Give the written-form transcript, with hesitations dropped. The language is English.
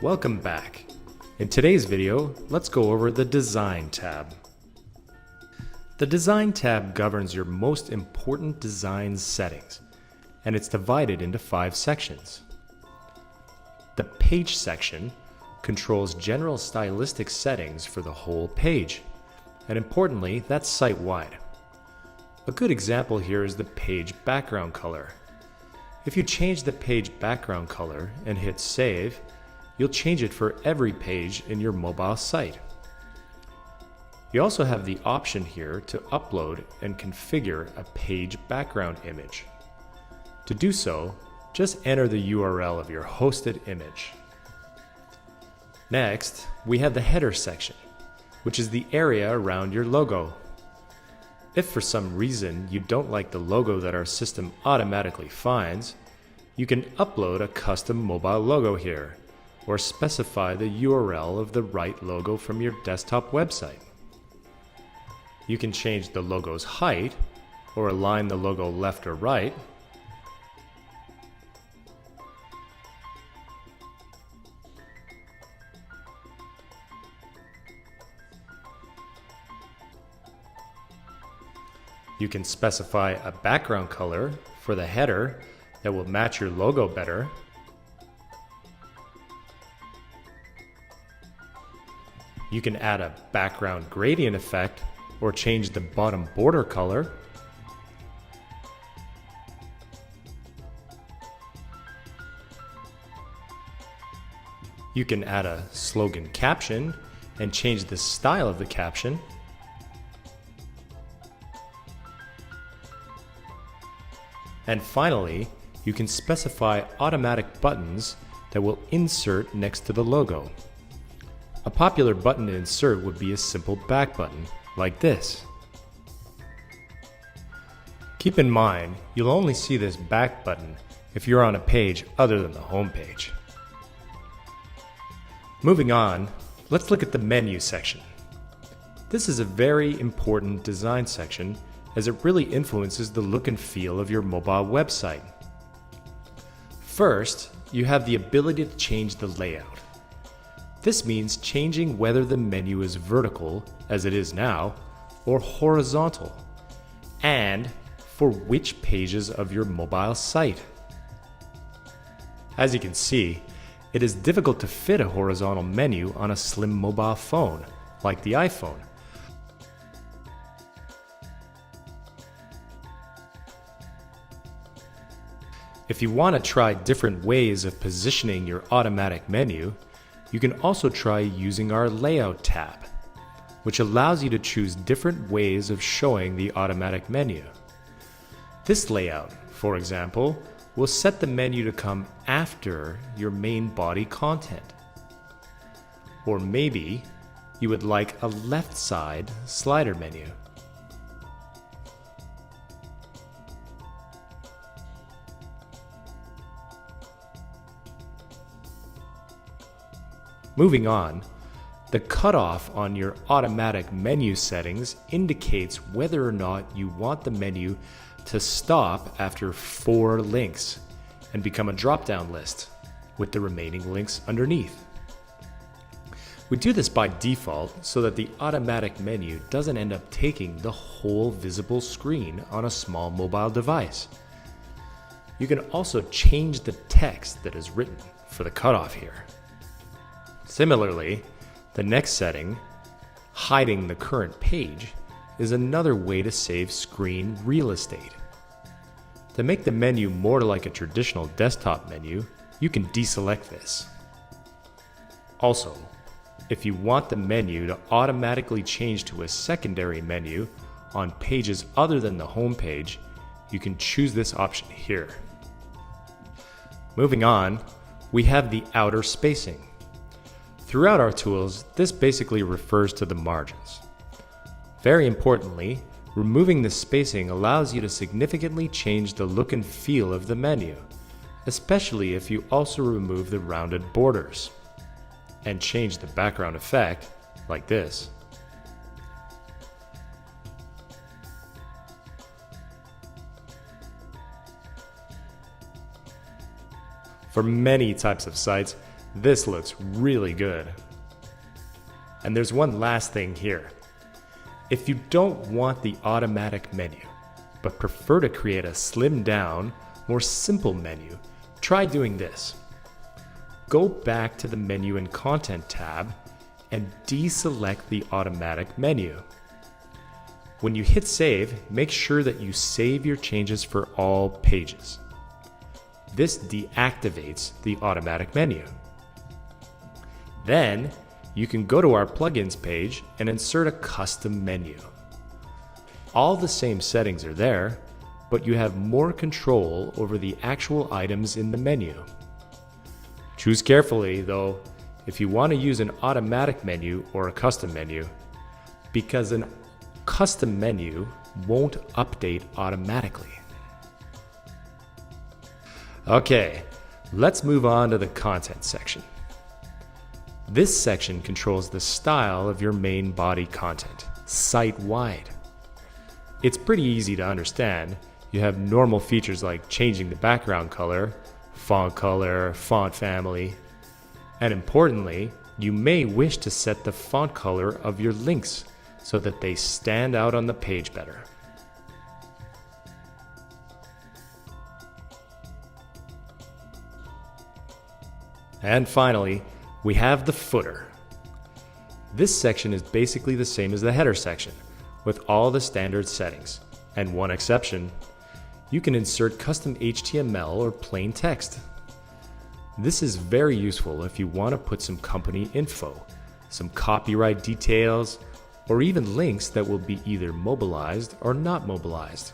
Welcome back. In today's video, let's go over the Design tab. The Design tab governs your most important design settings, and it's divided into 5 sections. The Page section controls general stylistic settings for the whole page, and importantly, that's site-wide. A good example here is the page background color. If you change the page background color and hit Save, you'll change it for every page in your mobile site. You also have the option here to upload and configure a page background image. To do so, just enter the URL of your hosted image. Next, we have the header section, which is the area around your logo. If for some reason you don't like the logo that our system automatically finds, you can upload a custom mobile logo here, or specify the URL of the right logo from your desktop website. You can change the logo's height, or align the logo left or right. You can specify a background color for the header that will match your logo better. You can add a background gradient effect or change the bottom border color. You can add a slogan caption and change the style of the caption. And finally, you can specify automatic buttons that will insert next to the logo. A popular button to insert would be a simple back button, like this. Keep in mind, you'll only see this back button if you're on a page other than the home page. Moving on, let's look at the menu section. This is a very important design section as it really influences the look and feel of your mobile website. First, you have the ability to change the layout. This means changing whether the menu is vertical, as it is now, or horizontal, and for which pages of your mobile site. As you can see, it is difficult to fit a horizontal menu on a slim mobile phone, like the iPhone. If you want to try different ways of positioning your automatic menu, you can also try using our Layout tab, which allows you to choose different ways of showing the automatic menu. This layout, for example, will set the menu to come after your main body content. Or maybe you would like a left side slider menu. Moving on, the cutoff on your automatic menu settings indicates whether or not you want the menu to stop after 4 links and become a drop-down list with the remaining links underneath. We do this by default so that the automatic menu doesn't end up taking the whole visible screen on a small mobile device. You can also change the text that is written for the cutoff here. Similarly, the next setting, hiding the current page, is another way to save screen real estate. To make the menu more like a traditional desktop menu, you can deselect this. Also, if you want the menu to automatically change to a secondary menu on pages other than the home page, you can choose this option here. Moving on, we have the outer spacing. Throughout our tools, this basically refers to the margins. Very importantly, removing the spacing allows you to significantly change the look and feel of the menu, especially if you also remove the rounded borders and change the background effect, like this. For many types of sites, This looks really good. And there's one last thing here. If you don't want the automatic menu, but prefer to create a slimmed down, more simple menu, try doing this. Go back to the Menu and Content tab and deselect the automatic menu. When you hit save, make sure that you save your changes for all pages. This deactivates the automatic menu. Then, you can go to our plugins page and insert a custom menu. All the same settings are there, but you have more control over the actual items in the menu. Choose carefully, though, if you want to use an automatic menu or a custom menu, because an custom menu won't update automatically. Okay, let's move on to the content section. This section controls the style of your main body content, site-wide. It's pretty easy to understand. You have normal features like changing the background color, font family, and importantly, you may wish to set the font color of your links so that they stand out on the page better. And finally, we have the footer. This section is basically the same as the header section, with all the standard settings, and one exception. You can insert custom HTML or plain text. This is very useful if you want to put some company info, some copyright details, or even links that will be either mobilized or not mobilized.